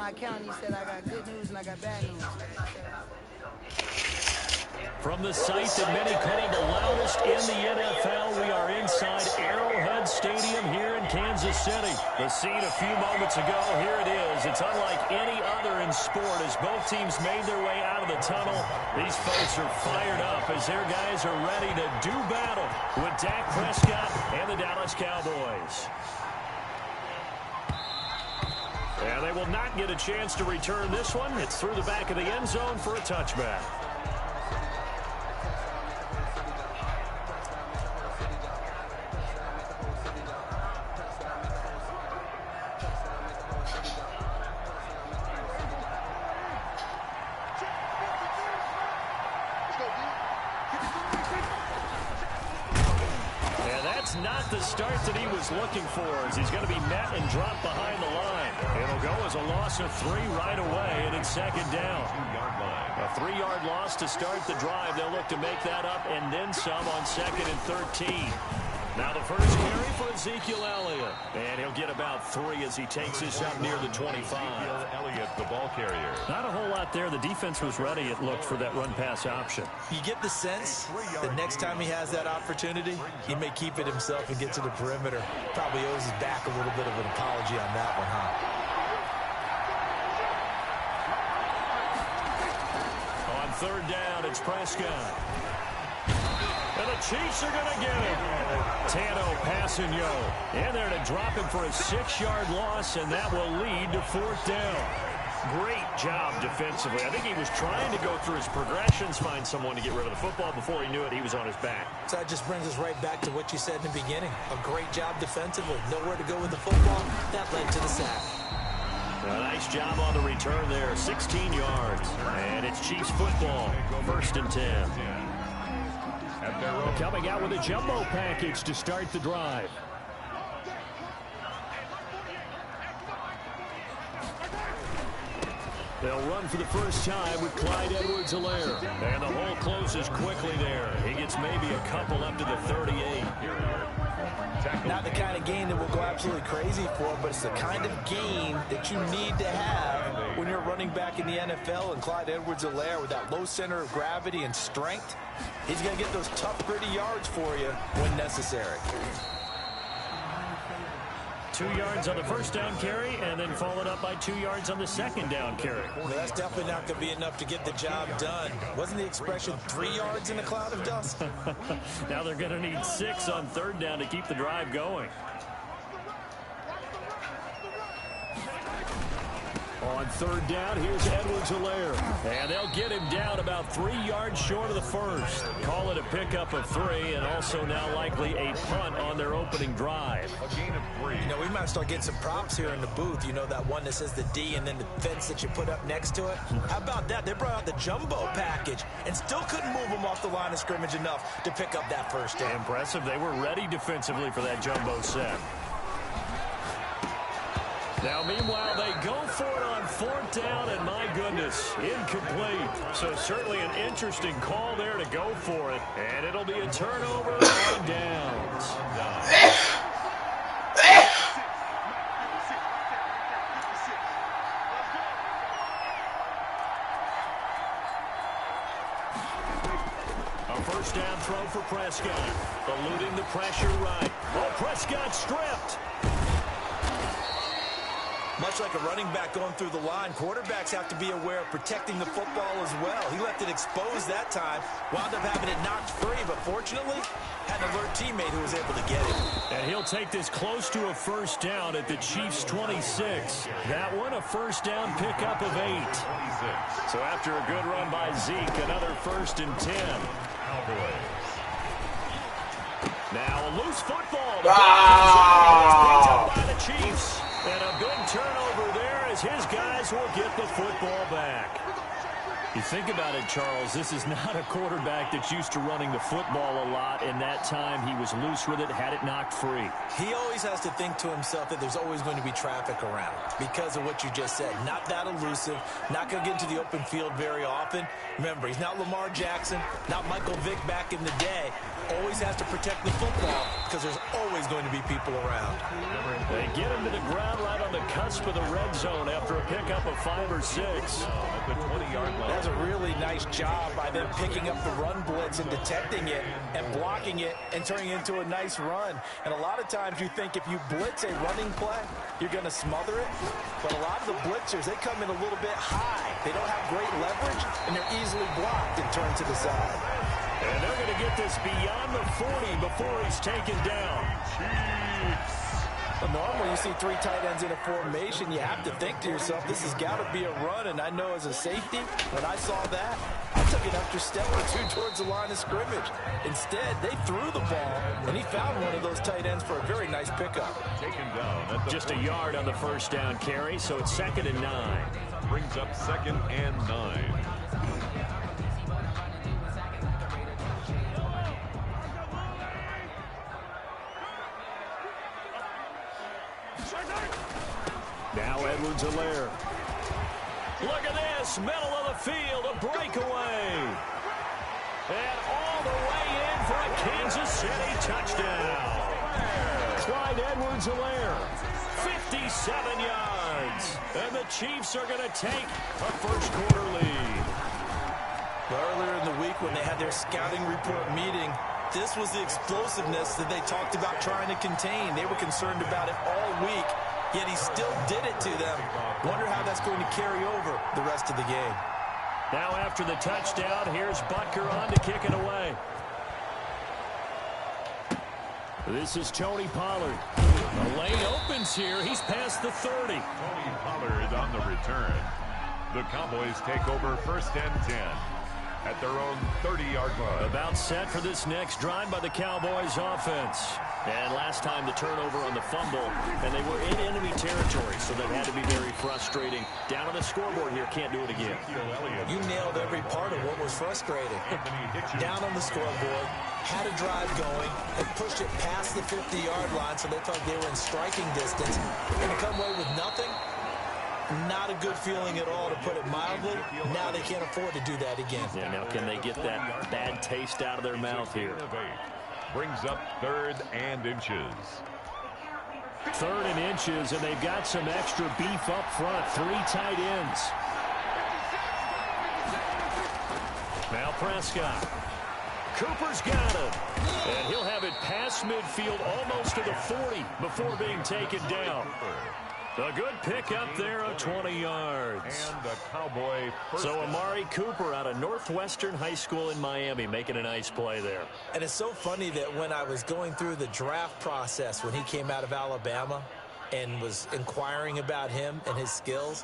my account, he said I got good news and I got bad news. From the site that many call the loudest in the NFL, we are inside Arrowhead Stadium here in Kansas City. The scene a few moments ago, here it is. It's unlike any other in sport as both teams made their way out of the tunnel. These folks are fired up as their guys are ready to do battle with Dak Prescott and the Dallas Cowboys. And they will not get a chance to return this one. It's through the back of the end zone for a touchback. Not the start that he was looking for as he's going to be met and dropped behind the line. It'll go as a loss of 3 right away, and it's second down. A 3-yard loss to start the drive. They'll look to make that up and then some on 2nd and 13. Now the first carry for Ezekiel Elliott. And he'll get about 3 as he takes this up near the 25. Elliott, the ball carrier. Not a whole lot there. The defense was ready, it looked, for that run-pass option. You get the sense that next time he has that opportunity, he may keep it himself and get to the perimeter. Probably owes his back a little bit of an apology on that one, huh? On 3rd down, it's Prescott. And the Chiefs are going to get him. Tano passing Yo. And they're to drop him for a 6-yard loss, and that will lead to 4th down. Great job defensively. I think he was trying to go through his progressions, find someone to get rid of the football. Before he knew it, he was on his back. So that just brings us right back to what you said in the beginning. A great job defensively. Nowhere to go with the football. That led to the sack. A nice job on the return there. 16 yards. And it's Chiefs football. 1st and 10. Coming out with a jumbo package to start the drive. They'll run for the first time with Clyde Edwards-Helaire. And the hole closes quickly there. He gets maybe a couple up to the 38. Not the kind of game that we'll go absolutely crazy for, but it's the kind of game that you need to have when you're running back in the NFL. And Clyde Edwards-Helaire, with that low center of gravity and strength, he's going to get those tough, gritty yards for you when necessary. 2 yards on the first down carry, and then followed up by 2 yards on the second down carry. Well, that's definitely not going to be enough to get the job done. Wasn't the expression 3 yards in a cloud of dust? Now they're going to need 6 on 3rd down to keep the drive going. On 3rd down, here's Edwards-Helaire. And they'll get him down about 3 yards short of the first. Call it a pickup of 3, and also now likely a punt on their opening drive. A gain of 3. You know, we might start getting some props here in the booth. You know, that one that says the D and then the fence that you put up next to it? How about that? They brought out the jumbo package and still couldn't move them off the line of scrimmage enough to pick up that first down. Impressive. They were ready defensively for that jumbo set. Now, meanwhile, they go for it on 4th down, and my goodness, incomplete. So certainly an interesting call there to go for it, and it'll be a turnover on downs. A first down throw for Prescott, eluding the pressure right. Oh, Prescott stripped. Much like a running back going through the line, quarterbacks have to be aware of protecting the football as well. He left it exposed that time, wound up having it knocked free, but fortunately, had an alert teammate who was able to get it. And he'll take this close to a first down at the Chiefs' 26. That one, a first down pickup of 8. So after a good run by Zeke, another 1st and 10. Now a loose football. Picked up by the Chiefs. And a big turnover there as his guys will get the football back. You think about it, Charles, this is not a quarterback that's used to running the football a lot, and that time he was loose with it, had it knocked free. He always has to think to himself that there's always going to be traffic around because of what you just said. Not that elusive, not going to get into the open field very often. Remember, he's not Lamar Jackson, not Michael Vick back in the day. Always has to protect the football because there's always going to be people around. They get him to the ground right on the cusp of the red zone after a pickup of 5 or 6. At the 20-yard line. That's a really nice job by them picking up the run blitz and detecting it and blocking it and turning it into a nice run. And a lot of times you think if you blitz a running play, you're going to smother it. But a lot of the blitzers, they come in a little bit high. They don't have great leverage, and they're easily blocked and turned to the side. And they're going to get this beyond the 40 before he's taken down. Well, normally you see 3 tight ends in a formation, you have to think to yourself, this has got to be a run. And I know as a safety, when I saw that, I took an extra step or 2 towards the line of scrimmage. Instead, they threw the ball, and he found one of those tight ends for a very nice pickup. Taken down. Just a yard on the first down carry, so it's 2nd and 9. Brings up 2nd and 9. Now Edwards-Helaire. Look at this, middle of the field, a breakaway. And all the way in for a Kansas City touchdown. Clyde Edwards-Helaire, 57 yards. And the Chiefs are going to take a first-quarter lead. Earlier in the week when they had their scouting report meeting, this was the explosiveness that they talked about trying to contain. They were concerned about it all week. Yet he still did it to them. Wonder how that's going to carry over the rest of the game. Now after the touchdown, here's Butker on to kick it away. This is Tony Pollard. The lane opens here. He's past the 30. Tony Pollard on the return. The Cowboys take over 1st and 10 at their own 30-yard line. About set for this next drive by the Cowboys offense. And last time the turnover on the fumble, and they were in enemy territory, so that had to be very frustrating. Down on the scoreboard here, can't do it again. You nailed every part of what was frustrating. Down on the scoreboard, had a drive going, and pushed it past the 50-yard line, so they thought they were in striking distance. They're going to come away with nothing. Not a good feeling at all, to put it mildly. Now they can't afford to do that again. Yeah, now can they get that bad taste out of their mouth here? Brings up 3rd and inches. 3rd and inches, and they've got some extra beef up front. 3 tight ends. Now Prescott. Cooper's got him. And he'll have it past midfield almost to the 40 before being taken down. A good pick up there of 20 yards. And the Cowboy first. So Amari Cooper out of Northwestern High School in Miami making a nice play there. And it's so funny that when I was going through the draft process when he came out of Alabama and was inquiring about him and his skills,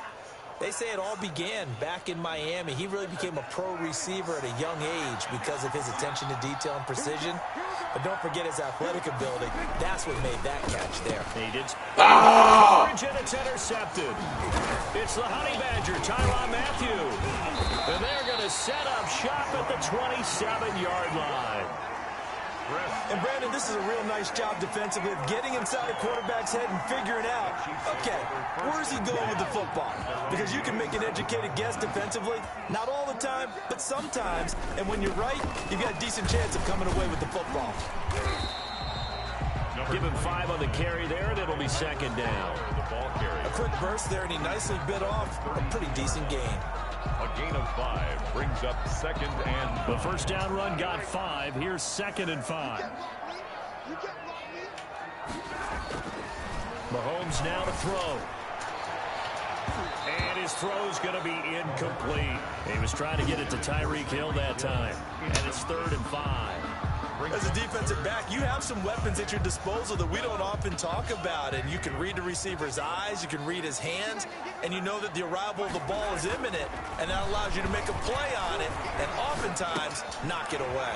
they say it all began back in Miami. He really became a pro receiver at a young age because of his attention to detail and precision. But don't forget his athletic ability. That's what made that catch there. He did. And it's intercepted. It's the Honey Badger, Tyrann Mathieu. And they're going to set up shop at the 27-yard line. And, Brandon, this is a real nice job defensively of getting inside a quarterback's head and figuring out, okay, where's he going with the football? Because you can make an educated guess defensively, not all the time, but sometimes. And when you're right, you've got a decent chance of coming away with the football. Give him 5 on the carry there, and it'll be 2nd down. A quick burst there, and he nicely bit off a pretty decent gain. A gain of 5 brings up 2nd and... The first down run got 5. Here's 2nd and 5. Mahomes now to throw. And his throw's going to be incomplete. He was trying to get it to Tyreek Hill that time. And it's 3rd and 5. As a defensive back, you have some weapons at your disposal that we don't often talk about. And you can read the receiver's eyes, you can read his hands, and you know that the arrival of the ball is imminent. And that allows you to make a play on it and oftentimes knock it away.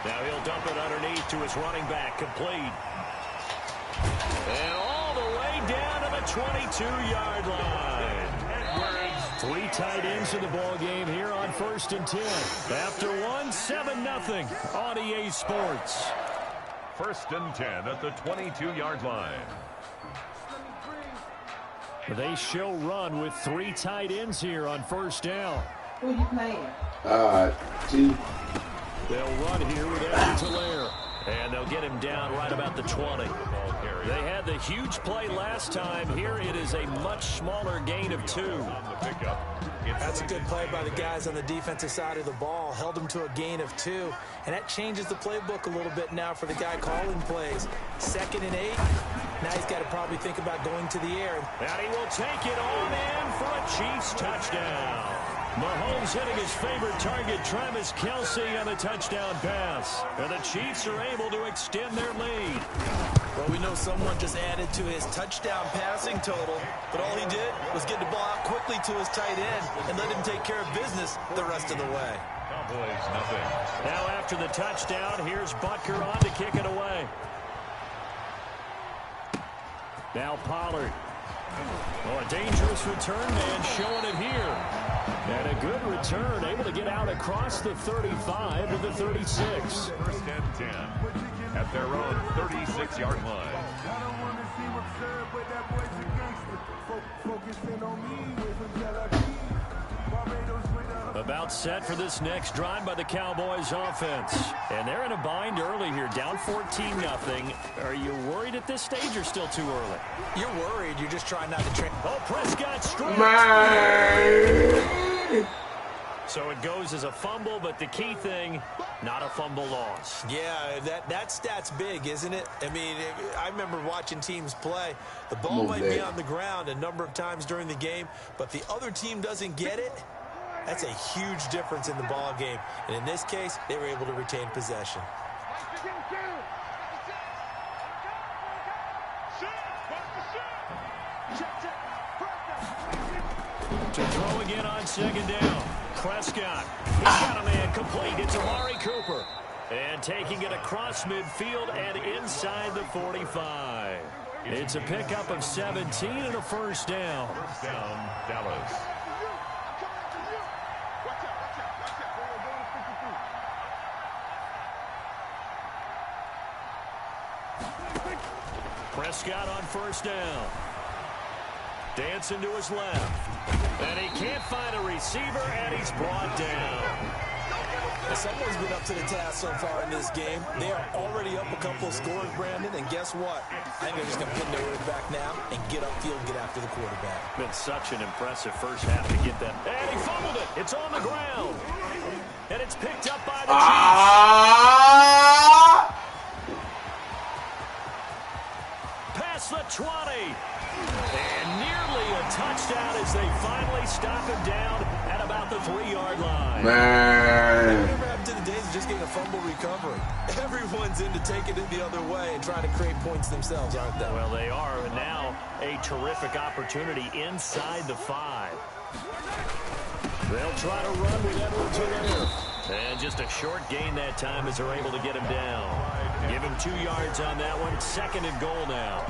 Now he'll dump it underneath to his running back, complete. And all the way down to the 22-yard line. Edwards 3 tight ends in the ball game here on 1st and 10. After one, 7-0 on EA Sports. 1st and 10 at the 22-yard line. They show run with 3 tight ends here on 1st down. Who you playing? They'll run here with Edwards-Helaire. And they'll get him down right about the 20. They had the huge play last time. Here it is a much smaller gain of 2. That's a good play by the guys on the defensive side of the ball. Held them to a gain of 2. And that changes the playbook a little bit now for the guy calling plays. 2nd and 8. Now he's got to probably think about going to the air. And he will take it on in for a Chiefs touchdown. Mahomes hitting his favorite target, Travis Kelce, on a touchdown pass. And the Chiefs are able to extend their lead. Well, we know someone just added to his touchdown passing total, but all he did was get the ball out quickly to his tight end and let him take care of business the rest of the way. Cowboys, nothing. Now after the touchdown, here's Butker on to kick it away. Now Pollard. Oh, a dangerous return man showing it here. And a good return, able to get out across the 35 to the 36. 1st and 10 at their own 36-yard line. About set for this next drive by the Cowboys offense. And they're in a bind early here, down 14-0. Are you worried at this stage or still too early? You're worried. You're just trying not to train. Oh, Prescott straight. So it goes as a fumble, but the key thing, not a fumble loss. Yeah, that stat's big, isn't it? I mean, I remember watching teams play. The ball might be on the ground a number of times during the game, but the other team doesn't get it. That's a huge difference in the ball game. And in this case, they were able to retain possession. To throw again on 2nd down. Prescott. He's got a man complete. It's Amari Cooper. And taking it across midfield and inside the 45. It's a pickup of 17 and a 1st down. 1st down, Dallas. Prescott on 1st down. Dancing to his left. And he can't find a receiver, and he's brought down. Someone's been up to the task so far in this game. They are already up a couple of scores, Brandon, and guess what? I think they're just going to pin their way back now and get upfield and get after the quarterback. Been such an impressive first half to get that. And he fumbled it. It's on the ground. And it's picked up by the Chiefs. Past the 20. And nearly a touchdown as they finally stop him down at about the 3-yard line. Whatever happened to the days of just getting a fumble recovery? Everyone's into taking it the other way and trying to create points themselves, aren't they? Well, they are. And now a terrific opportunity inside the 5. They'll try to run with Edwards-Helaire. And just a short gain that time as they're able to get him down. Give him 2 yards on that one. 2nd and goal now.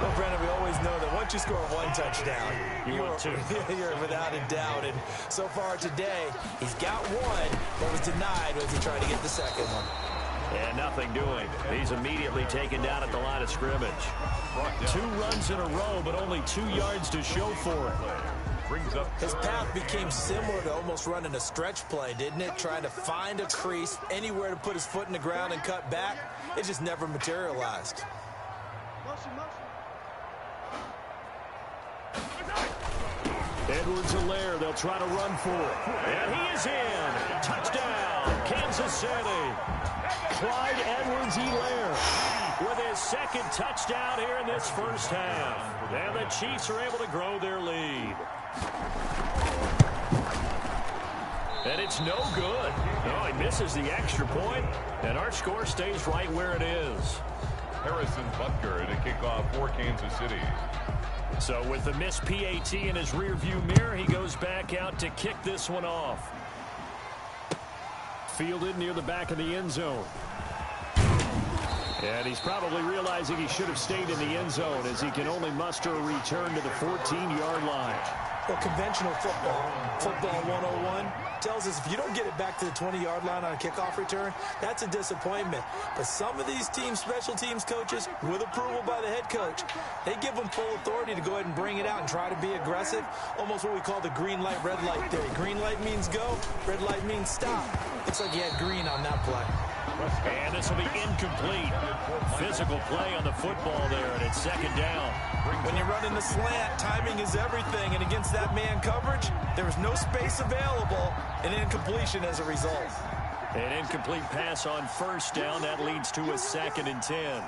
Well, Brandon, we always know that once you score 1 touchdown, you're without a doubt. And so far today, he's got 1 that was denied as he tried to get the 2nd one. And nothing doing. He's immediately taken down at the line of scrimmage. 2 runs in a row, but only 2 yards to show for it. His path became similar to almost running a stretch play, didn't it? Trying to find a crease, anywhere to put his foot in the ground and cut back. It just never materialized. Edwards-Helaire, they'll try to run for it. And he is in. Touchdown, Kansas City. Clyde Edwards-Helaire with his 2nd touchdown here in this first half. And the Chiefs are able to grow their lead. And it's no good. No, he misses the extra point, and our score stays right where it is. Harrison Butker to kick off for Kansas City. So with the missed PAT in his rearview mirror, he goes back out to kick this one off. Fielded near the back of the end zone. And he's probably realizing he should have stayed in the end zone as he can only muster a return to the 14-yard line. Well, conventional football 101, tells us if you don't get it back to the 20-yard line on a kickoff return, that's a disappointment. But some of these teams, special teams coaches, with approval by the head coach, they give them full authority to go ahead and bring it out and try to be aggressive, almost what we call the green light, red light theory. Green light means go, red light means stop. Looks like he had green on that play. And this will be incomplete. Physical play on the football there, and it's second down. When you run in the slant, timing is everything, and against that man coverage, there was no space available, and incompletion as a result. An incomplete pass on first down. That leads to a 2nd and 10.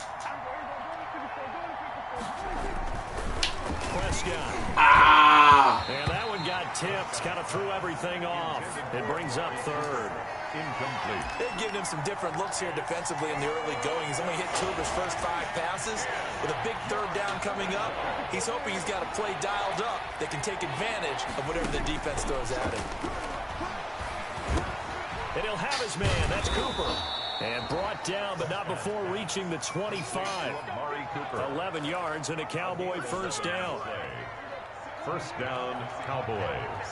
Prescott. And that one got tipped. Kind of threw everything off. It brings up 3rd. Incomplete. They've given him some different looks here defensively in the early going. He's only hit 2 of his first 5 passes. With a big 3rd down coming up, he's hoping he's got a play dialed up that can take advantage of whatever the defense throws at him. And he'll have his man. That's Cooper. And brought down, but not before reaching the 25. 11 yards and a Cowboy first down. First down, Cowboys.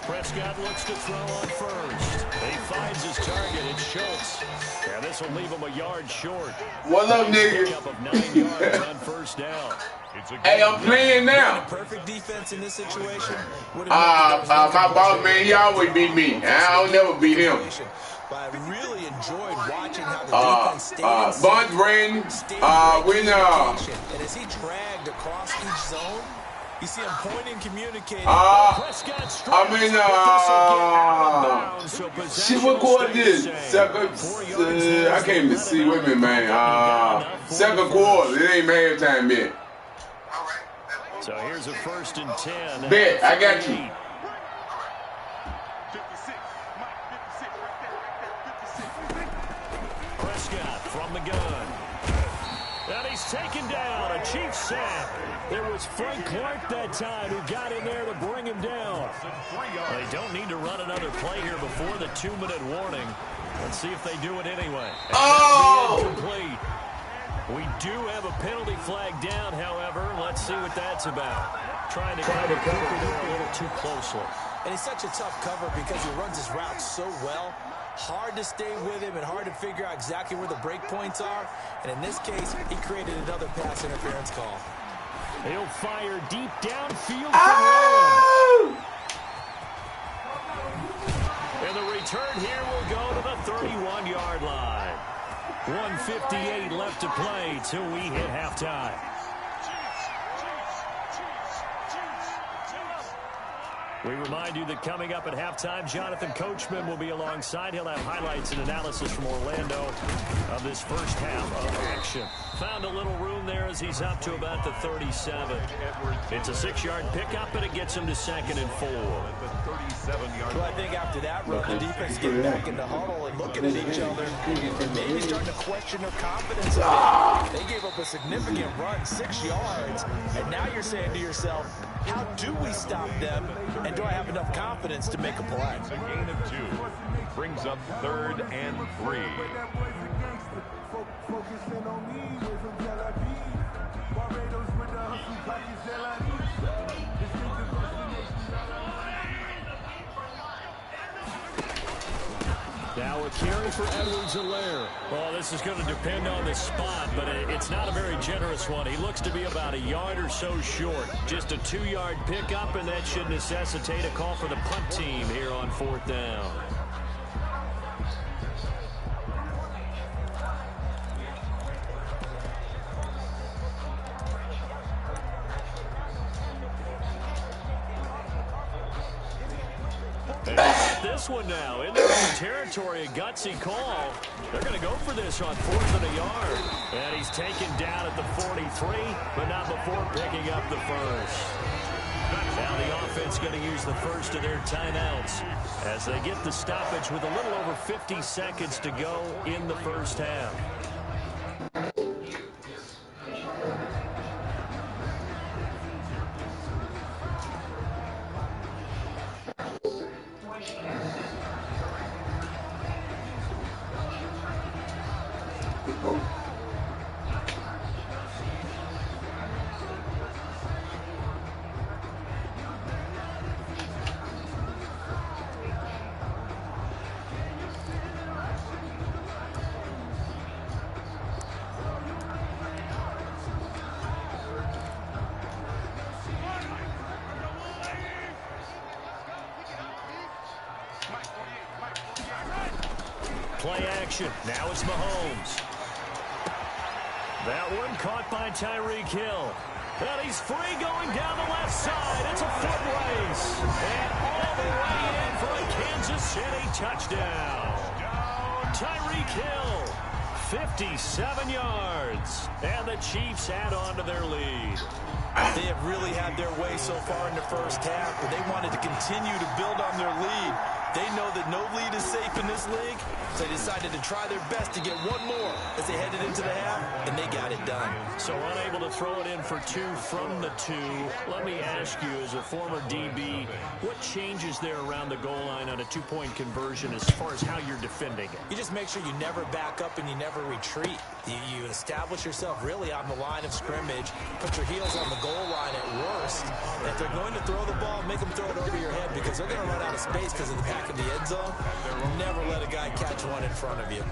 Prescott looks to throw on first. He finds his target. It's Schultz. And this will leave him a yard short. What up, nigga? Pick up of 9 yards on first down. Hey, I'm playing now. Perfect defense in this situation. My boss, man, he always beat me. I don't never beat him. But I really enjoyed watching how the defense stayed Bunt ran, and as he dragged across each zone, you see him pointing, communicating. Shit, what quarter this? I can't even see. Wait a minute, man. Second quarter. It ain't halftime yet. So here's a 1st and 10. Bet, I got you. Prescott from the gun. And he's taken down. A Chiefs sack. It was Frank Clark that time who got in there to bring him down. They don't need to run another play here before the 2-minute warning. Let's see if they do it anyway. Incomplete. We do have a penalty flag down, however. Let's see what that's about. Trying to cover Cooper there a little too closely. And he's such a tough cover because he runs his routes so well. Hard to stay with him and hard to figure out exactly where the break points are. And in this case, he created another pass interference call. He'll fire deep downfield for Lamb. And the return here will go to the 31-yard line. 1:58 left to play till we hit halftime. We remind you that coming up at halftime, Jonathan Coachman will be alongside. He'll have highlights and analysis from Orlando of this first half of action. Found a little room there as he's up to about the 37. It's a 6-yard pickup, and it gets him to 2nd and 4. Well, I think after that run, the defense getting back in the huddle and looking at each other and maybe starting to question their confidence. They gave up a significant run, 6 yards, and now you're saying to yourself, how do we stop them, and do I have enough confidence to make a play? It's a gain of 2. Brings up 3rd and 3. Now a carry for Edwards-Helaire. Well, this is going to depend on the spot, but it's not a very generous one. He looks to be about a yard or so short. Just a 2-yard pickup, and that should necessitate a call for the punt team here on 4th down. This one now in their own territory, a gutsy call. They're going to go for this on 4th and a yard. And he's taken down at the 43, but not before picking up the first. Now the offense going to use the first of their timeouts as they get the stoppage with a little over 50 seconds to go in the first half. play action. Now it's Mahomes. That one caught by Tyreek Hill. And he's free going down the left side. It's a foot race. And all the way in for a Kansas City touchdown. Tyreek Hill, 57 yards. And the Chiefs add on to their lead. They have really had their way so far in the first half, but they wanted to continue to build on their lead. They know that no lead is safe in this league, so they decided to try their best to get one more as they headed into the half, and they got it done. So unable to throw it in for two from the two. Let me ask you, as a former DB, what changes there around the goal line on a two-point conversion as far as how you're defending it? You just make sure you never back up and you never retreat. You establish yourself really on the line of scrimmage, put your heels on the goal line at worst. And if they're going to throw the ball, make them throw it over your head because they're going to run out of space because of the back of the end zone. Never let a guy catch one in front of you.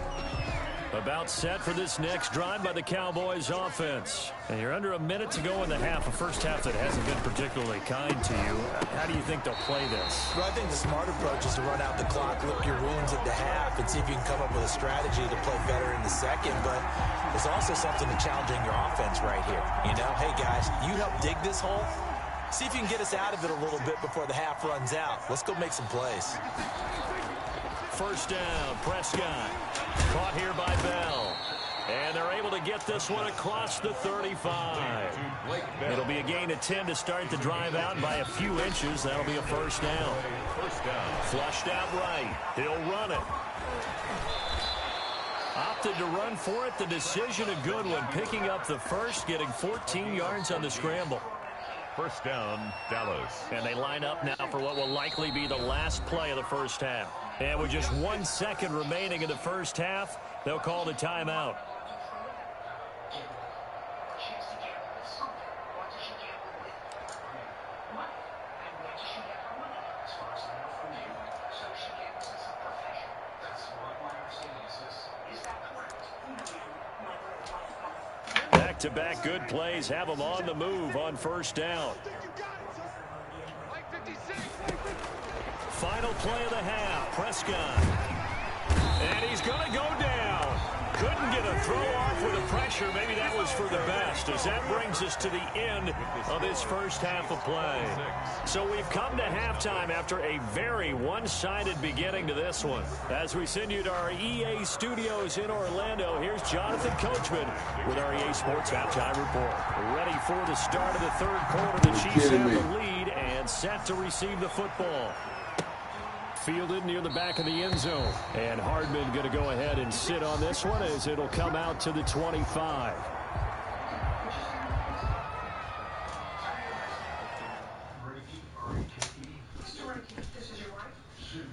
About set for this next drive by the Cowboys offense. And you're under a minute to go in the half, a first half that hasn't been particularly kind to you. How do you think they'll play this? Well, I think the smart approach is to run out the clock, lick your wounds at the half, and see if you can come up with a strategy to play better in the second. But there's also something to challenging your offense right here. You know, hey, guys, you help dig this hole. See if you can get us out of it a little bit before the half runs out. Let's go make some plays. First down, Prescott. Caught here by Bell. And they're able to get this one across the 35. It'll be a gain of 10 to start the drive out by a few inches. That'll be a first down. Flushed out right. He'll run it. Opted to run for it. The decision a good one. Picking up the first, getting 14 yards on the scramble. First down, Dallas. And they line up now for what will likely be the last play of the first half. And with just 1 second remaining in the first half, they'll call the timeout. Back-to-back good plays have them on the move on first down. Final play of the half, Prescott. And he's going to go down. Couldn't get a throw off with the pressure. Maybe that was for the best, as that brings us to the end of this first half of play. So we've come to halftime after a very one-sided beginning to this one. As we send you to our EA studios in Orlando, here's Jonathan Coachman with our EA Sports Halftime Report. Ready for the start of the third quarter. The Chiefs have the lead and set to receive the football. Fielded near the back of the end zone. And Hardman going to go ahead and sit on this one as it'll come out to the 25.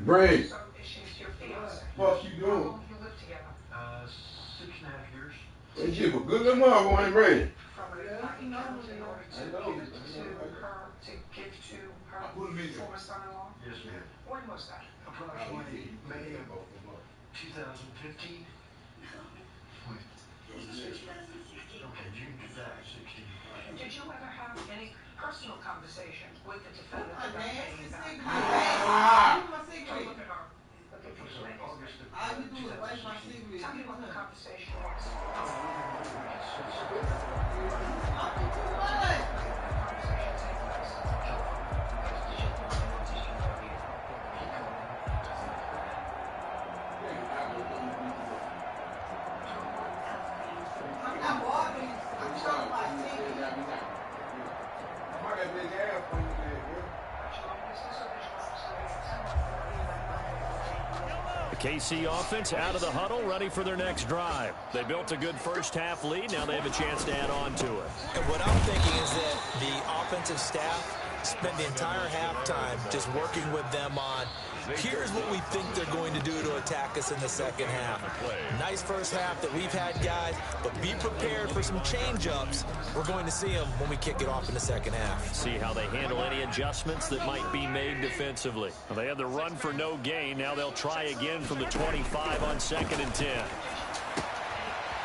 Brain. What you doing? 6.5 years. That shit was good enough, I ain't ready. Yes, ma'am. When was that? Approximately May of 2015. Okay, June 2016. Did you ever have any personal conversation with the defendant about paying you back? Look at her. Look at these legs. Tell me what the conversation was. KC offense out of the huddle, ready for their next drive. They built a good first half lead. Now they have a chance to add on to it. And what I'm thinking is that the offensive staff spent the entire halftime just working with them on, here's what we think they're going to do to attack us in the second half. Nice first half that we've had, guys, but be prepared for some change-ups. We're going to see them when we kick it off in the second half. See how they handle any adjustments that might be made defensively. Well, they have the run for no gain. Now they'll try again from the 25 on 2nd and 10.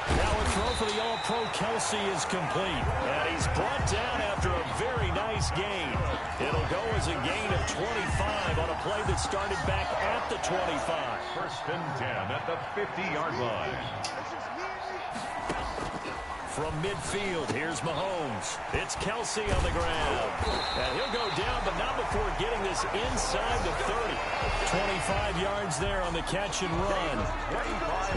Now a throw for the All-Pro Kelsey is complete. And he's brought down after a very nice nice gain. It'll go as a gain of 25 on a play that started back at the 25. First and 10 at the 50-yard line. From midfield, here's Mahomes. It's Kelsey on the ground. And he'll go down, but not before getting this inside the 30. 25 yards there on the catch and run.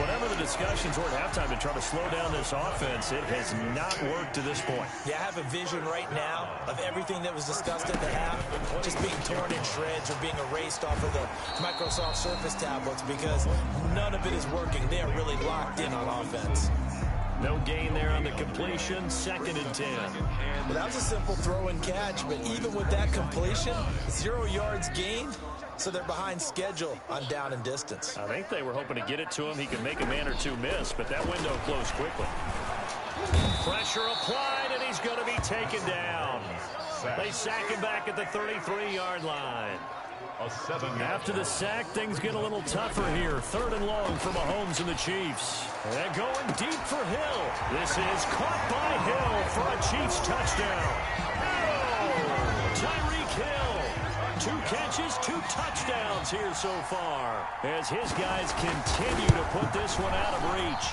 Whatever the discussions were at halftime to try to slow down this offense, it has not worked to this point. Yeah, I have a vision right now of everything that was discussed at the half just being torn in shreds or being erased off of the Microsoft Surface tablets because none of it is working. They are really locked in on offense. No gain there on the completion, 2nd and 10. Well, that was a simple throw and catch, but even with that completion, 0 yards gained, so they're behind schedule on down and distance. I think they were hoping to get it to him. He could make a man or two miss, but that window closed quickly. Pressure applied, and he's going to be taken down. They sack him back at the 33-yard line. After the sack, things get a little tougher here. 3rd and long for Mahomes and the Chiefs. And going deep for Hill. This is caught by Hill for a Chiefs touchdown. Oh, Tyreek Hill. 2 catches, 2 touchdowns here so far, as his guys continue to put this one out of reach.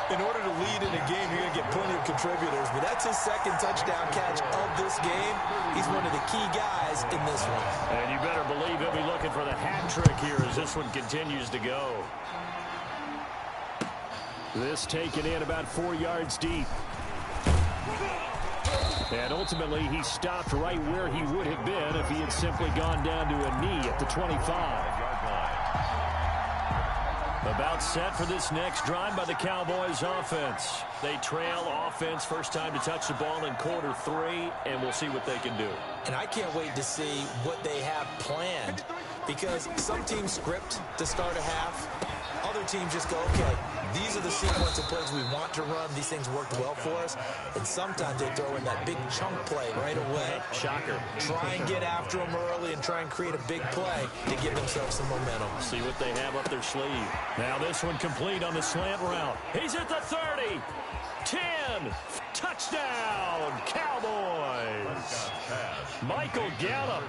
In order to lead in a game, you're going to get plenty of contributors, but that's his 2nd touchdown catch of this game. He's one of the key guys in this one. And you better believe he'll be looking for the hat trick here as this one continues to go. This taken in about 4 yards deep. And ultimately, he stopped right where he would have been if he had simply gone down to a knee at the 25-yard line. About set for this next drive by the Cowboys offense. They trail offense first time to touch the ball in quarter 3, and we'll see what they can do. And I can't wait to see what they have planned, because some teams script to start a half. Other teams just go, okay, these are the sequence of plays we want to run. These things worked well for us. And sometimes they throw in that big chunk play right away. Shocker. Try and get after them early and try and create a big play to give themselves some momentum. See what they have up their sleeve. Now this one complete on the slant route. He's at the 30. 10. Touchdown, Cowboys. Michael Gallup,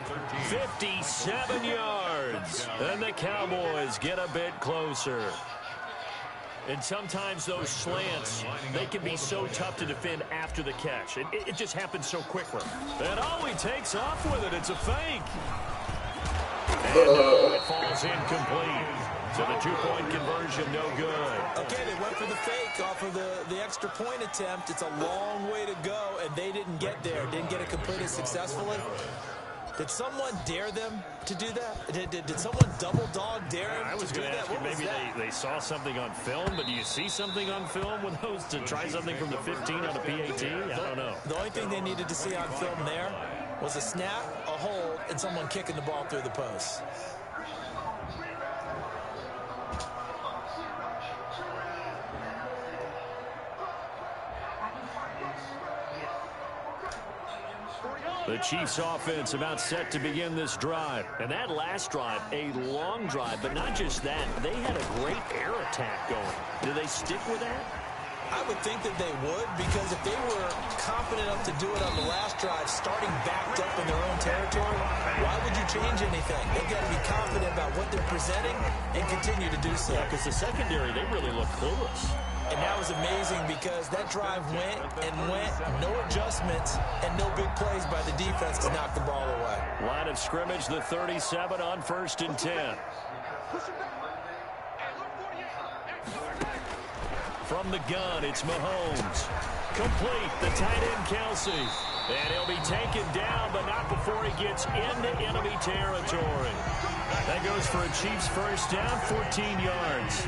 57 yards. And the Cowboys get a bit closer. And sometimes those slants, they can be so tough to defend after the catch. It just happens so quickly. And oh, he takes off with it. It's a fake. And it falls incomplete. So the 2-point conversion, no good. Okay, they went for the fake off of the extra point attempt. It's a long way to go, and they didn't get there. Didn't get it completed successfully. Did someone dare them to do that? Did someone double dog dare them I was going to ask you, maybe they saw something on film, but do you see something on film with those to try something from the 15 on a PAT? I don't know. The only thing they needed to see on film there was a snap, a hold, and someone kicking the ball through the post. The Chiefs offense about set to begin this drive. And that last drive, a long drive, but not just that. They had a great air attack going. Do they stick with that? I would think that they would, because if they were confident enough to do it on the last drive, starting backed up in their own territory, why would you change anything? They've got to be confident about what they're presenting and continue to do so. Yeah, because the secondary, they really look clueless. And that was amazing because that drive went and went, no adjustments, and no big plays by the defense to knock the ball away. Line of scrimmage, the 37 on 1st and 10. From the gun, it's Mahomes. Complete, the tight end Kelsey. And he'll be taken down, but not before he gets into enemy territory. That goes for a Chiefs first down, 14 yards.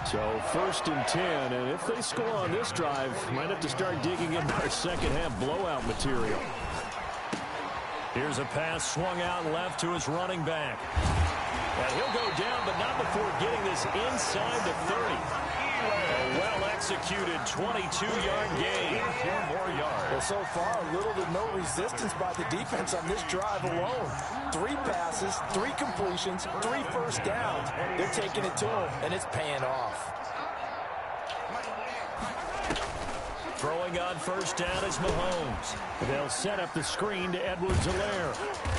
So 1st and 10, and if they score on this drive, might have to start digging into our second half blowout material. Here's a pass swung out left to his running back. And he'll go down, but not before getting this inside the 30. A well-executed 22-yard gain. 4 more yards. Well, so far, little to no resistance by the defense on this drive alone. 3 passes, 3 completions, 3 first downs. They're taking it to him, and it's paying off. Throwing throwing on first down is Mahomes. They'll set up the screen to Edwards-Helaire.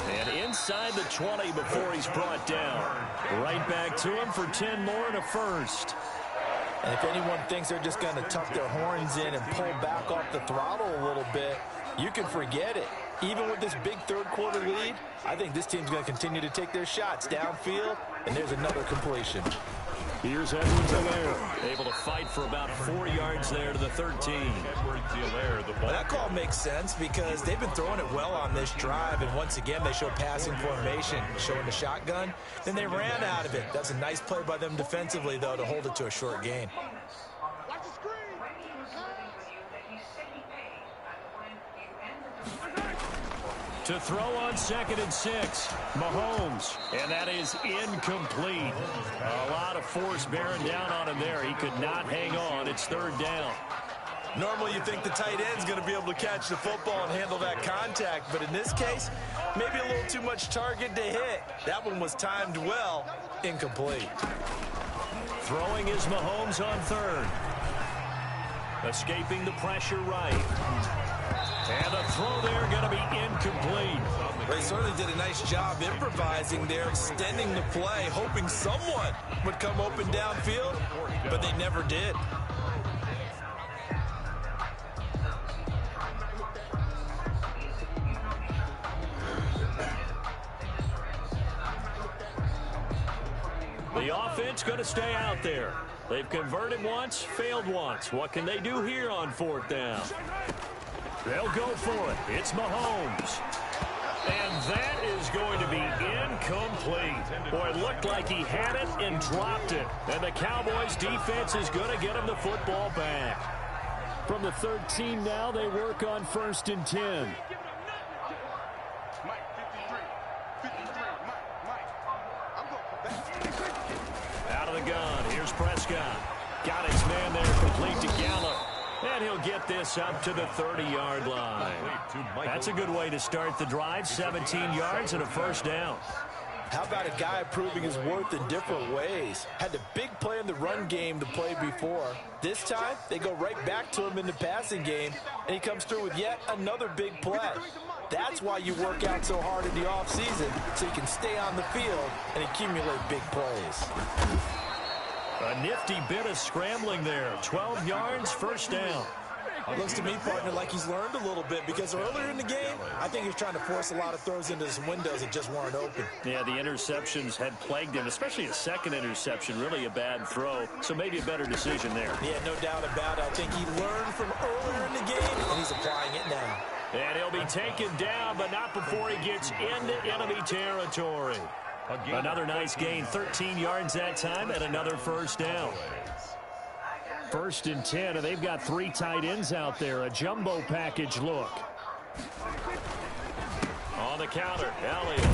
And inside the 20 before he's brought down. Right back to him for 10 more and a first. And if anyone thinks they're just going to tuck their horns in and pull back off the throttle a little bit, you can forget it. Even with this big third-quarter lead, I think this team's going to continue to take their shots downfield, and there's another completion. Here's Edwards-Helaire, able to fight for about 4 yards there to the 13. Edwards-Helaire, the ball. Well, that call makes sense because they've been throwing it well on this drive, and once again, they show passing formation, showing the shotgun. Then they ran out of it. That's a nice play by them defensively, though, to hold it to a short gain. To throw on 2nd and 6, Mahomes, and that is incomplete. A lot of force bearing down on him there. He could not hang on. It's 3rd down. Normally, you think the tight end's going to be able to catch the football and handle that contact, but in this case, maybe a little too much target to hit. That one was timed well, incomplete. Throwing is Mahomes on 3rd. Escaping the pressure right. And the throw there going to be incomplete. They certainly did a nice job improvising there, extending the play, hoping someone would come open downfield, but they never did. The offense going to stay out there. They've converted once, failed once. What can they do here on 4th down? They'll go for it. It's Mahomes. And that is going to be incomplete. Boy, it looked like he had it and dropped it. And the Cowboys defense is going to get him the football back. From the 13 now, they work on 1st and 10. Out of the gun. Here's Prescott. Got his man there, complete to Gallup. And he'll get this up to the 30-yard line. That's a good way to start the drive. 17 yards and a 1st down. How about a guy proving his worth in different ways? Had the big play in the run game to play before. This time, they go right back to him in the passing game, and he comes through with yet another big play. That's why you work out so hard in the offseason, so you can stay on the field and accumulate big plays. A nifty bit of scrambling there. 12 yards, 1st down. It looks to me, partner, like he's learned a little bit because earlier in the game, I think he was trying to force a lot of throws into some windows that just weren't open. Yeah, the interceptions had plagued him, especially a 2nd interception, really a bad throw. So maybe a better decision there. Yeah, no doubt about it. I think he learned from earlier in the game, and he's applying it now. And he'll be taken down, but not before he gets into enemy territory. Another nice gain, 13 yards that time, and another 1st down. 1st and 10, and they've got 3 tight ends out there. A jumbo package look. On the counter, Elliott.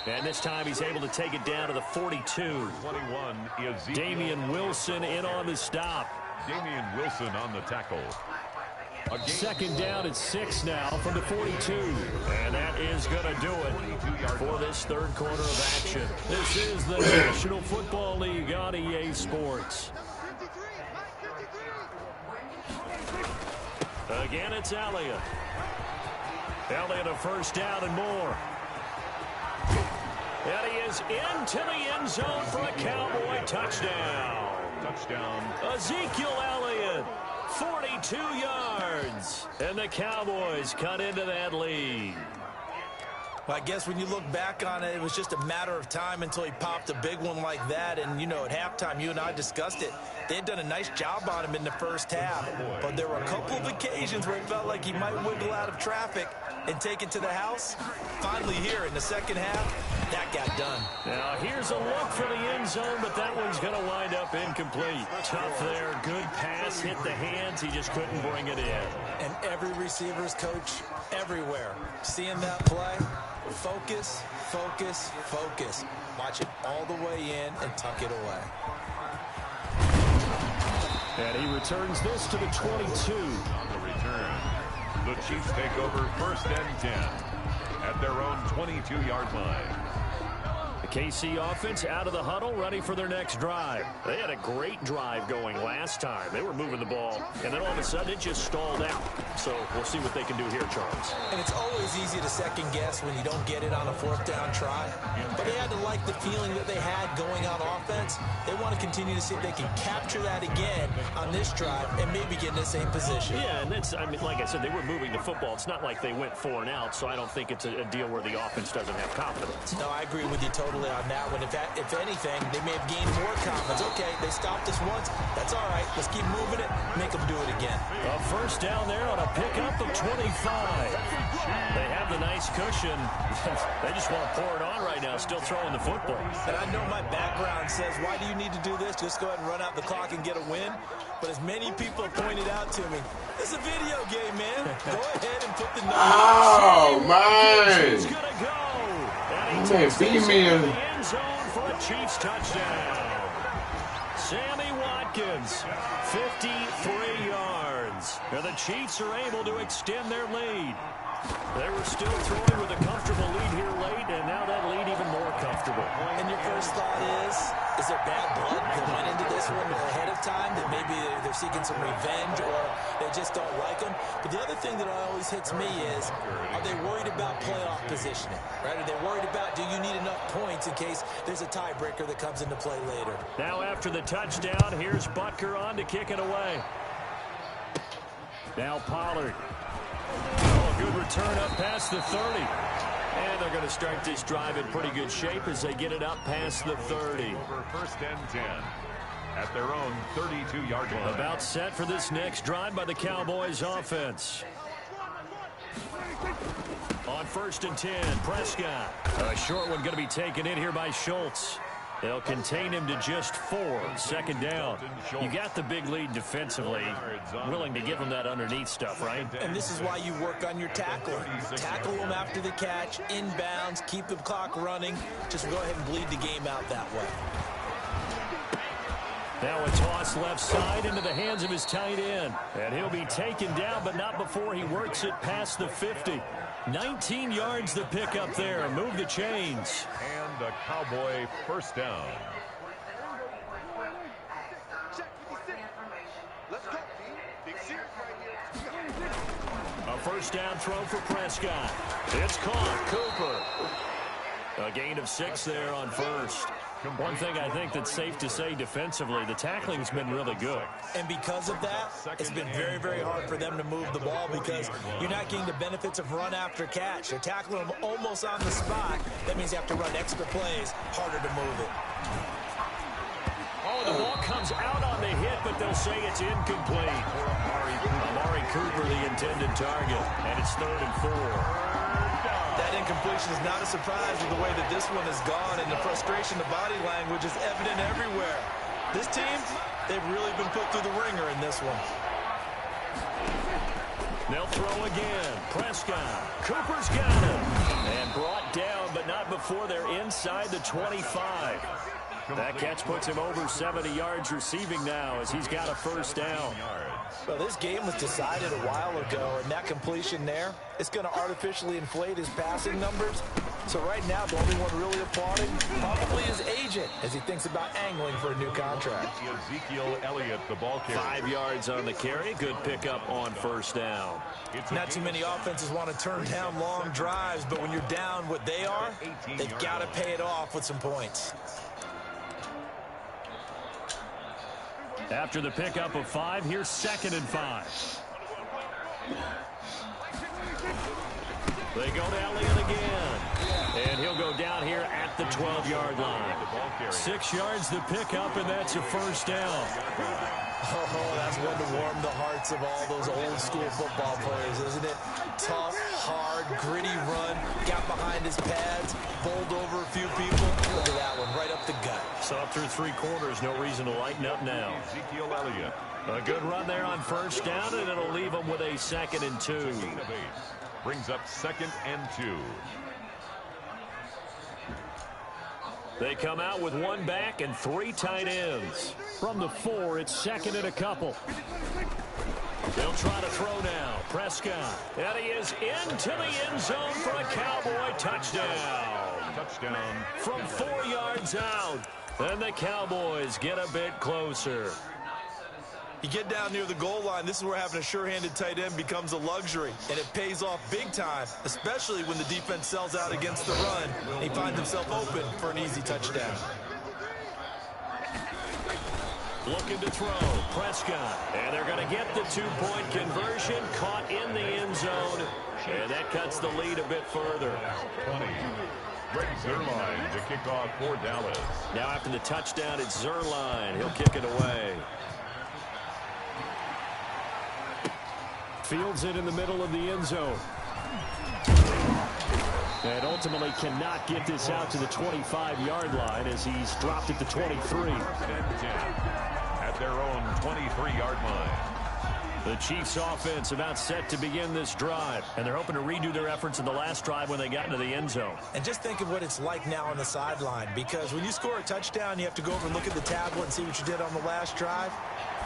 And this time he's able to take it down to the 42. 21 is Damian Wilson in on the stop. Damian Wilson on the tackle. 2nd down and 6 now from the 42. And that is going to do it for this 3rd quarter of action. This is the National Football League on EA Sports. Again, it's Elliott. Elliott a 1st down and more. And he is into the end zone for a Cowboy touchdown. Touchdown. Ezekiel Elliott, 42 yards. And the Cowboys cut into that lead. Well, I guess when you look back on it, it was just a matter of time until he popped a big one like that. And, you know, at halftime, you and I discussed it. They had done a nice job on him in the 1st half. But there were a couple of occasions where it felt like he might wiggle out of traffic and take it to the house. Finally here in the 2nd half, that got done. Now, here's a look for the end zone, but that one's going to wind up incomplete. Tough there. Good pass. Hit the hands. He just couldn't bring it in. And every receiver's coach everywhere, seeing that play, focus, focus, focus. Watch it all the way in and tuck it away. And he returns this to the 22. On the return, the Chiefs take over 1st and 10 at their own 22-yard line. The KC offense out of the huddle, ready for their next drive. They had a great drive going last time. They were moving the ball, and then all of a sudden it just stalled out. So we'll see what they can do here, Charles. And it's always easy to second guess when you don't get it on a fourth down try. But they had to like the feeling that they had going on offense. They want to continue to see if they can capture that again on this drive and maybe get in the same position. Yeah, and it's, I mean, like I said, they were moving the football. It's not like they went 4 and out, so I don't think it's a deal where the offense doesn't have confidence. No, I agree with you totally on that one. If anything, they may have gained more confidence. Okay, they stopped us once. That's all right. Let's keep moving it. Make them do it again. A first down there on a pickup of 25. They have the nice cushion. They just want to pour it on right now, still throwing the football. And I know my background says, why do you need to do this? Just go ahead and run out the clock and get a win. But as many people have pointed out to me, it's a video game, man. Go ahead and put the numbers. Oh, man. He's going to go. You can't beat me in the end zone for a Chiefs touchdown. Sammy Watkins, 53 yards. Now the Chiefs are able to extend their lead. They were still throwing with a comfortable lead here late, and now that lead even more comfortable. And your first thought is there bad blood that went into this one ahead of time, that maybe they're seeking some revenge or they just don't like them? But the other thing that always hits me is, are they worried about playoff positioning? Right? Are they worried about, do you need enough points in case there's a tiebreaker that comes into play later? Now after the touchdown, here's Butker on to kick it away. Now Pollard. Oh, good return up past the 30. And they're going to start this drive in pretty good shape as they get it up past the 30. Over first and 10 at their own 32-yard line. About set for this next drive by the Cowboys offense. On first and 10, Prescott. A short one going to be taken in here by Schultz. They'll contain him to just 4. Second down. You got the big lead defensively. Willing to give him that underneath stuff, right? And this is why you work on your tackle. Tackle them after the catch, inbounds, keep the clock running. Just go ahead and bleed the game out that way. Now a toss left side into the hands of his tight end. And he'll be taken down, but not before he works it past the 50. 19 yards the pick up there. Move the chains. And a Cowboy first down. A first down throw for Prescott. It's caught. Cooper. A gain of 6 there on first. One thing I think that's safe to say defensively, the tackling's been really good. And because of that, it's been very, very hard for them to move the ball because you're not getting the benefits of run after catch. They're tackling them almost on the spot. That means you have to run extra plays, harder to move it. Oh, the ball comes out on the hit, but they'll say it's incomplete. Amari Cooper, the intended target, and it's 3rd and 4. That incompletion is not a surprise with the way that this one has gone, and the frustration, the body language is evident everywhere. This team, they've really been put through the ringer in this one. They'll throw again. Prescott. Cooper's got him. And brought down, but not before they're inside the 25. That catch puts him over 70 yards receiving now as he's got a first down. Well, this game was decided a while ago, and that completion there, it's going to artificially inflate his passing numbers. So right now, the only one really applauding probably his agent as he thinks about angling for a new contract. Ezekiel Elliott, the ball carrier. 5 yards on the carry. Good pickup on first down. Not too many offenses want to turn down long drives, but when you're down what they are, they've got to pay it off with some points. After the pickup of 5, here's 2nd and 5. They go to Elliott again. And he'll go down here at the 12-yard line. 6 yards the pickup, and that's a first down. Oh, that's one to warm the hearts of all those old-school football players, isn't it? Tough, hard, gritty run, got behind his pads, bowled over a few people. Look at that one, right up the gut. Saw through 3 quarters, no reason to lighten up now. Ezekiel Elliott. A good run there on first down, and it'll leave them with a 2nd and 2. Brings up 2nd and 2. They come out with 1 back and 3 tight ends. From the 4, it's 2nd and a couple. They'll try to throw now. Prescott. And he is into the end zone for a Cowboy touchdown. Touchdown. From 4 yards out. And the Cowboys get a bit closer. You get down near the goal line, this is where having a sure-handed tight end becomes a luxury, and it pays off big time, especially when the defense sells out against the run. He finds himself open for an easy touchdown. Looking to throw, Prescott. And they're going to get the 2-point conversion, caught in the end zone, and that cuts the lead a bit further. 20. Greg Zuerlein to kick off for Dallas. Now after the touchdown, it's Zuerlein. He'll kick it away. Fields it in the middle of the end zone. And ultimately cannot get this out to the 25-yard line as he's dropped it to 23. At their own 23-yard line. The Chiefs offense about set to begin this drive, and they're hoping to redo their efforts in the last drive when they got into the end zone. And just think of what it's like now on the sideline, because when you score a touchdown, you have to go over and look at the tablet and see what you did on the last drive.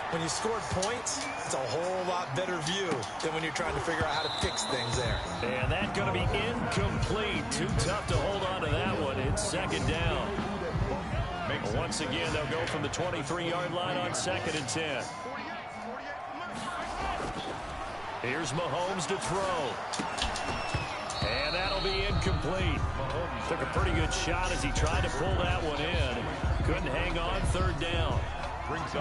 When you scored points, it's a whole lot better view than when you're trying to figure out how to fix things there. And that's going to be incomplete. Too tough to hold on to that one. It's second down. Once again, they'll go from the 23-yard line on 2nd and 10. Here's Mahomes to throw. And that'll be incomplete. Took a pretty good shot as he tried to pull that one in. Couldn't hang on, 3rd down.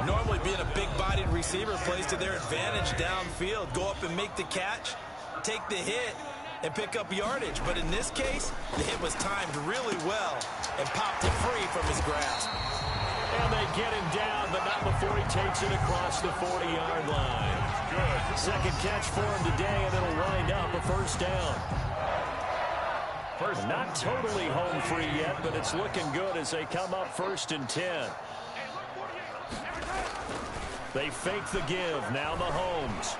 Normally being a big-bodied receiver plays to their advantage downfield. Go up and make the catch, take the hit, and pick up yardage. But in this case, the hit was timed really well and popped it free from his grasp. And they get him down, but not before he takes it across the 40-yard line. Good. Second catch for him today, and it'll wind up a 1st down. Not totally home free yet, but it's looking good as they come up 1st and 10. They fake the give. Now Mahomes.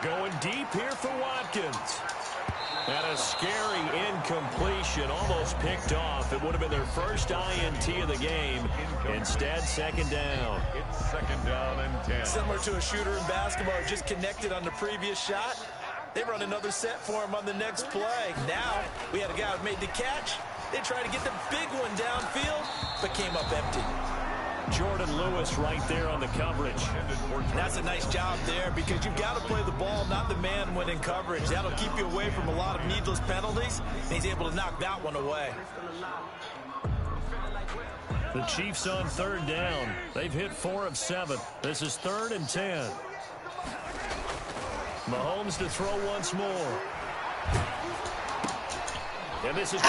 Going deep here for Watkins. And a scary incompletion, almost picked off. It would have been their first INT of the game. Instead, 2nd down. It's 2nd down and 10. Similar to a shooter in basketball, just connected on the previous shot. They run another set for him on the next play. Now, we had a guy who made the catch. They tried to get the big one downfield, but came up empty. Jordan Lewis right there on the coverage. That's a nice job there because you've got to play the ball, not the man when in coverage. That'll keep you away from a lot of needless penalties, and he's able to knock that one away. The Chiefs on 3rd down. They've hit 4 of 7. This is 3rd and 10. Mahomes to throw once more. And this is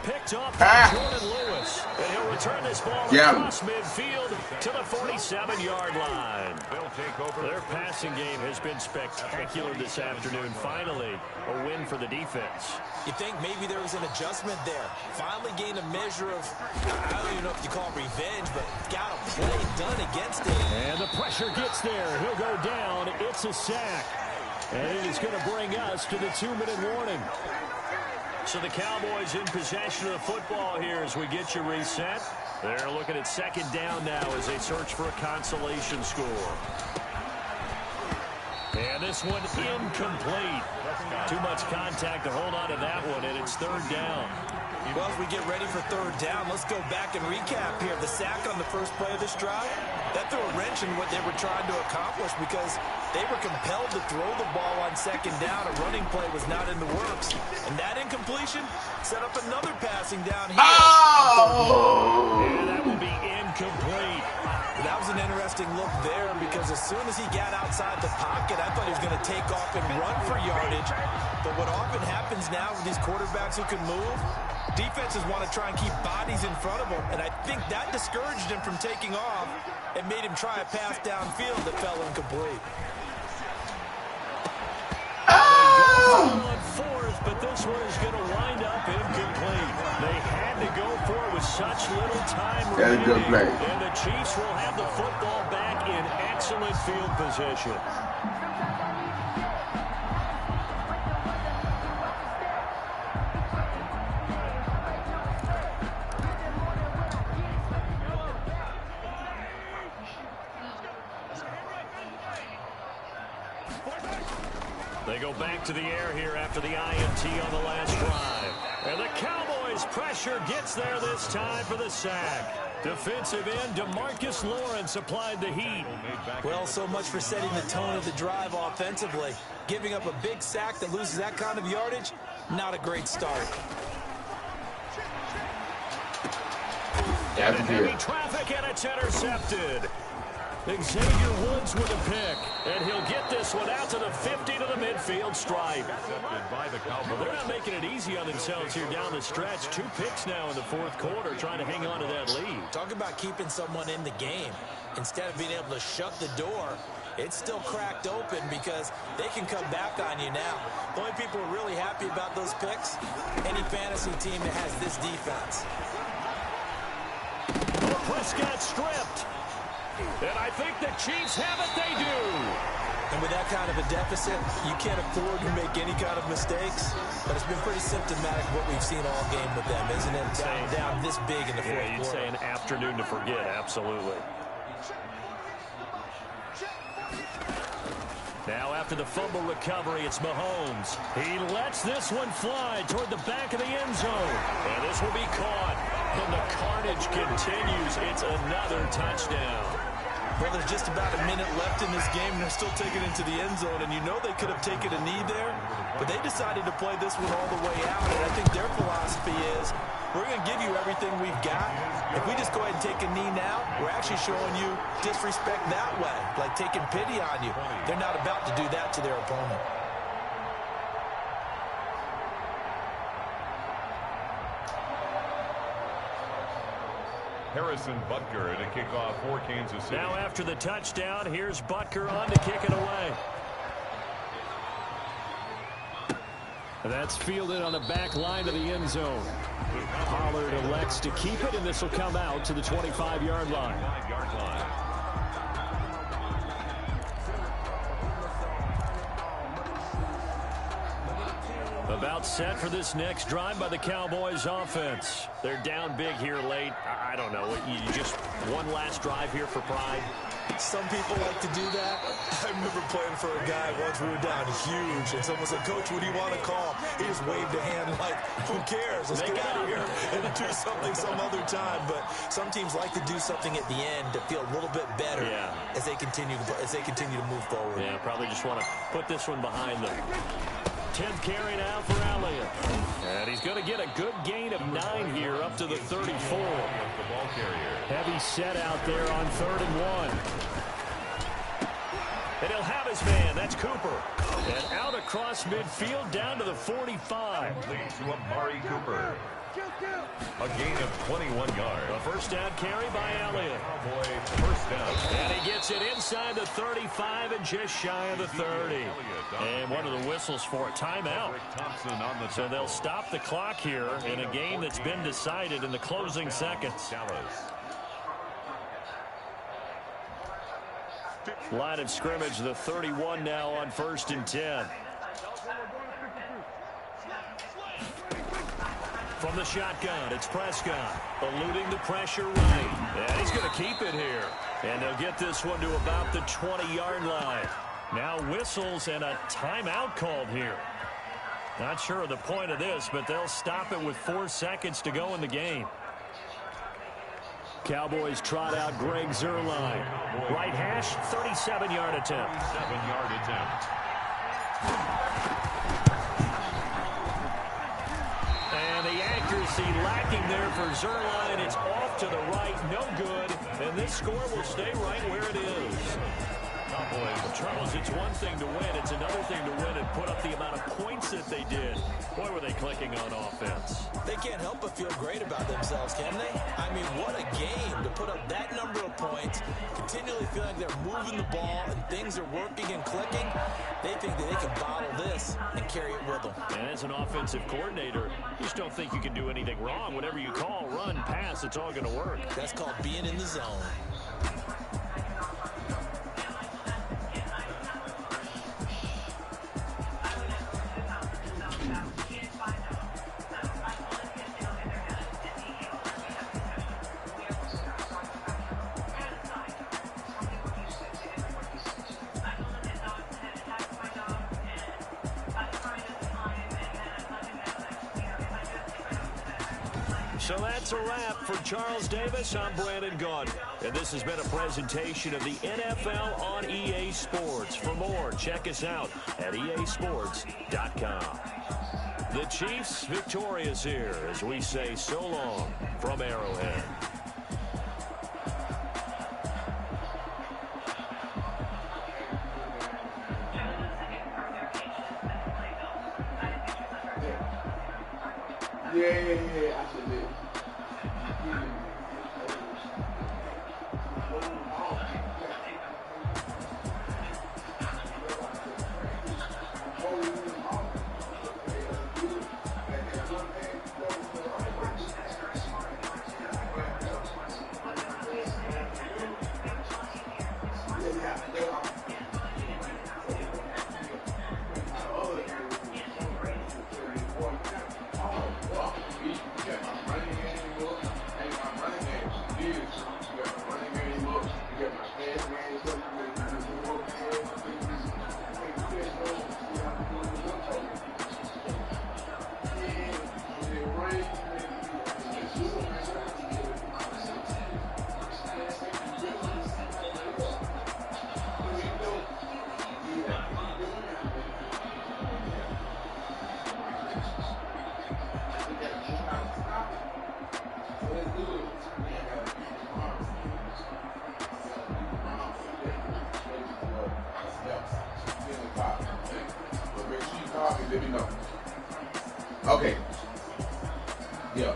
picked off by Jordan Lewis. And he'll return this ball across midfield to the 47-yard line. They'll take over. Their passing game has been spectacular this afternoon. Finally, a win for the defense. You think maybe there was an adjustment there. Finally gained a measure of, I don't even know if you call it revenge, but got a play done against it. And the pressure gets there. He'll go down. It's a sack. And it is going to bring us to the 2-minute warning. So the Cowboys in possession of the football here as we get you reset. They're looking at 2nd down now as they search for a consolation score. And this one incomplete. Too much contact to hold on to that one, and it's 3rd down. Well, as we get ready for 3rd down, let's go back and recap here. The sack on the first play of this drive, that threw a wrench in what they were trying to accomplish because they were compelled to throw the ball on 2nd down. A running play was not in the works. And that incompletion set up another passing down here. Oh! And that will be incomplete. That was an interesting look there because as soon as he got outside the pocket, I thought he was going to take off and run for yardage. But what often happens now with these quarterbacks who can move, defenses want to try and keep bodies in front of them, and I think that discouraged him from taking off and made him try a pass downfield that fell incomplete. On 4th, but this one is going to wind up incomplete. They had to go for it with such little time remaining. Good play. And the Chiefs will have the football back in excellent field position. They go back to the air here after the INT on the last drive. And the Cowboys' pressure gets there this time for the sack. Defensive end DeMarcus Lawrence applied the heat. Well, so much for setting the tone of the drive offensively. Giving up a big sack that loses that kind of yardage, not a great start. And heavy traffic, and it's intercepted. Xavier Woods with a pick, and he'll get this one out to the 50 to the midfield stripe. Well, they're not making it easy on themselves here down the stretch. 2 picks now in the fourth quarter, trying to hang on to that lead. Talk about keeping someone in the game. Instead of being able to shut the door, it's still cracked open because they can come back on you now. The only people who are really happy about those picks, any fantasy team that has this defense. Prescott stripped. And I think the Chiefs have it. They do. And with that kind of a deficit, you can't afford to make any kind of mistakes. But it's been pretty symptomatic of what we've seen all game with them, isn't it? Down this big in the fourth quarter. You'd say an afternoon to forget, absolutely. Now after the fumble recovery, it's Mahomes. He lets this one fly toward the back of the end zone. And this will be caught. And the carnage continues. It's another touchdown. Well, there's just about a minute left in this game, and they're still taking it into the end zone. And you know they could have taken a knee there, but they decided to play this one all the way out. And I think their philosophy is, we're going to give you everything we've got. If we just go ahead and take a knee now, we're actually showing you disrespect that way, like taking pity on you. They're not about to do that to their opponent. Harrison Butker to kick off for Kansas City. Now after the touchdown, here's Butker on to kick it away. That's fielded on the back line of the end zone. Pollard elects to keep it, and this will come out to the 25-yard line. About set for this next drive by the Cowboys offense. They're down big here late. I don't know. You just one last drive here for pride. Some people like to do that. I remember playing for a guy once. We were down huge, and someone said, "Coach, what do you want to call?" He just waved a hand like, "Who cares? Let's get out of here and do something some other time." But some teams like to do something at the end to feel a little bit better as they continue to move forward. Yeah, probably just want to put this one behind them. 10th carry now for Elliott. And he's going to get a good gain of 9 here up to the 34. Heavy set out there on 3rd and 1. And he'll have his man. That's Cooper. And out across midfield down to the 45. Leads to Amari Cooper. A gain of 21 yards. A first down carry by Elliott. First down. And he gets it inside the 35 and just shy of the 30. And one of the whistles for a timeout. So they'll stop the clock here in a game that's been decided in the closing seconds. Line of scrimmage, the 31 now on 1st and 10. From the shotgun, it's Prescott, eluding the pressure right. And he's going to keep it here. And they'll get this one to about the 20-yard line. Now whistles and a timeout called here. Not sure of the point of this, but they'll stop it with 4 seconds to go in the game. Cowboys trot out Greg Zuerlein. Right hash, 37-yard attempt. 37-yard attempt. And the accuracy lacking there for Zuerlein. It's off to the right, no good. And this score will stay right where it is. Charles, it's one thing to win. It's another thing to win and put up the amount of points that they did. Boy, were they clicking on offense. They can't help but feel great about themselves, can they? I mean, what a game to put up that number of points, continually feeling like they're moving the ball and things are working and clicking. They think that they can bottle this and carry it with them. And as an offensive coordinator, you just don't think you can do anything wrong. Whatever you call, run, pass, it's all going to work. That's called being in the zone. So that's a wrap. For Charles Davis, I'm Brandon Gaudin. And this has been a presentation of the NFL on EA Sports. For more, check us out at easports.com. The Chiefs victorious here as we say so long from Arrowhead. Yeah, I should live. Let me know. Okay. Yeah.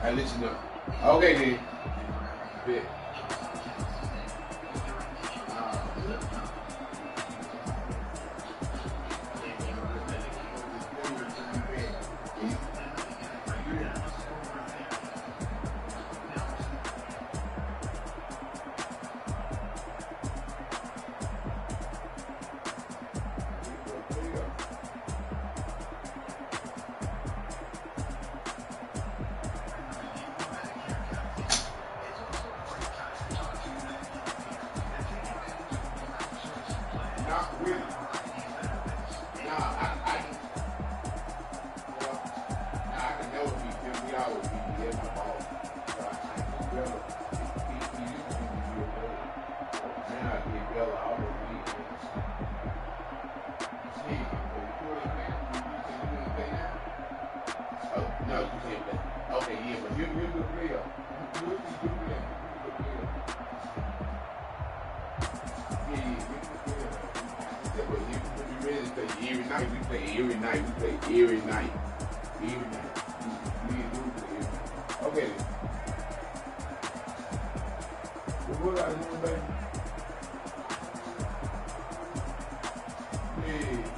I'll let you know. Okay, then. Bet. Every night. Okay. What are you doing, baby? Yeah.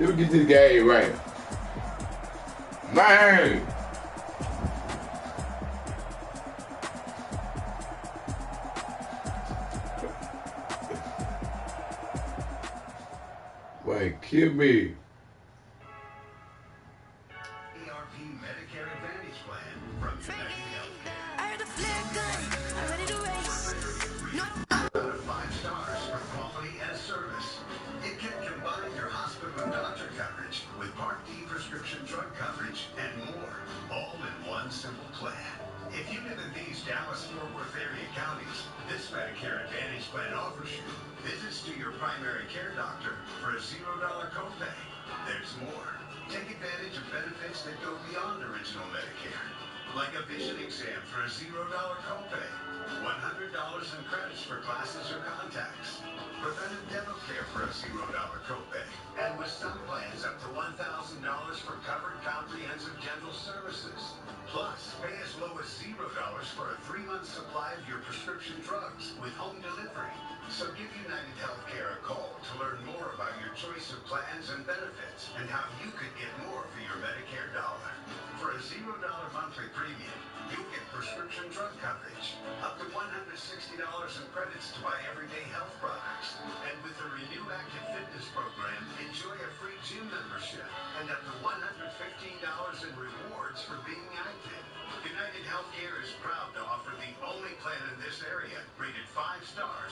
Let me get this game right. Man! Wait, kill me. ERP Medicare Advantage Plan from United Healthcare. I heard a flare gun. I'm ready to race. No. Out of 5 stars for quality and service. It can combine your hospital and doctor coverage with Part D prescription drug coverage and more, all in one simple plan. If you live in these Dallas-Fort Worth area counties, this Medicare Advantage plan offers you visits to your primary care doctor for a $0 copay. There's more. Take advantage of benefits that go beyond original Medicare, like a vision exam for a $0 copay, $100 in credits for glasses or contacts, preventive dental care for a $0 copay, and with some plans up to $1,000 for covered comprehensive dental services. Plus, pay as low as $0 for a 3-month supply of your prescription drugs with home delivery. So give United Healthcare a call to learn more about your choice of plans and benefits and how you could get more for your Medicare dollar. For a $0 monthly premium, you'll get prescription drug coverage, up to $160 in credits to buy everyday health products, and with the Renew Active Fitness program, enjoy a free gym membership and up to $115 in rewards for being active. United Healthcare is proud to offer the only plan in this area rated 5 stars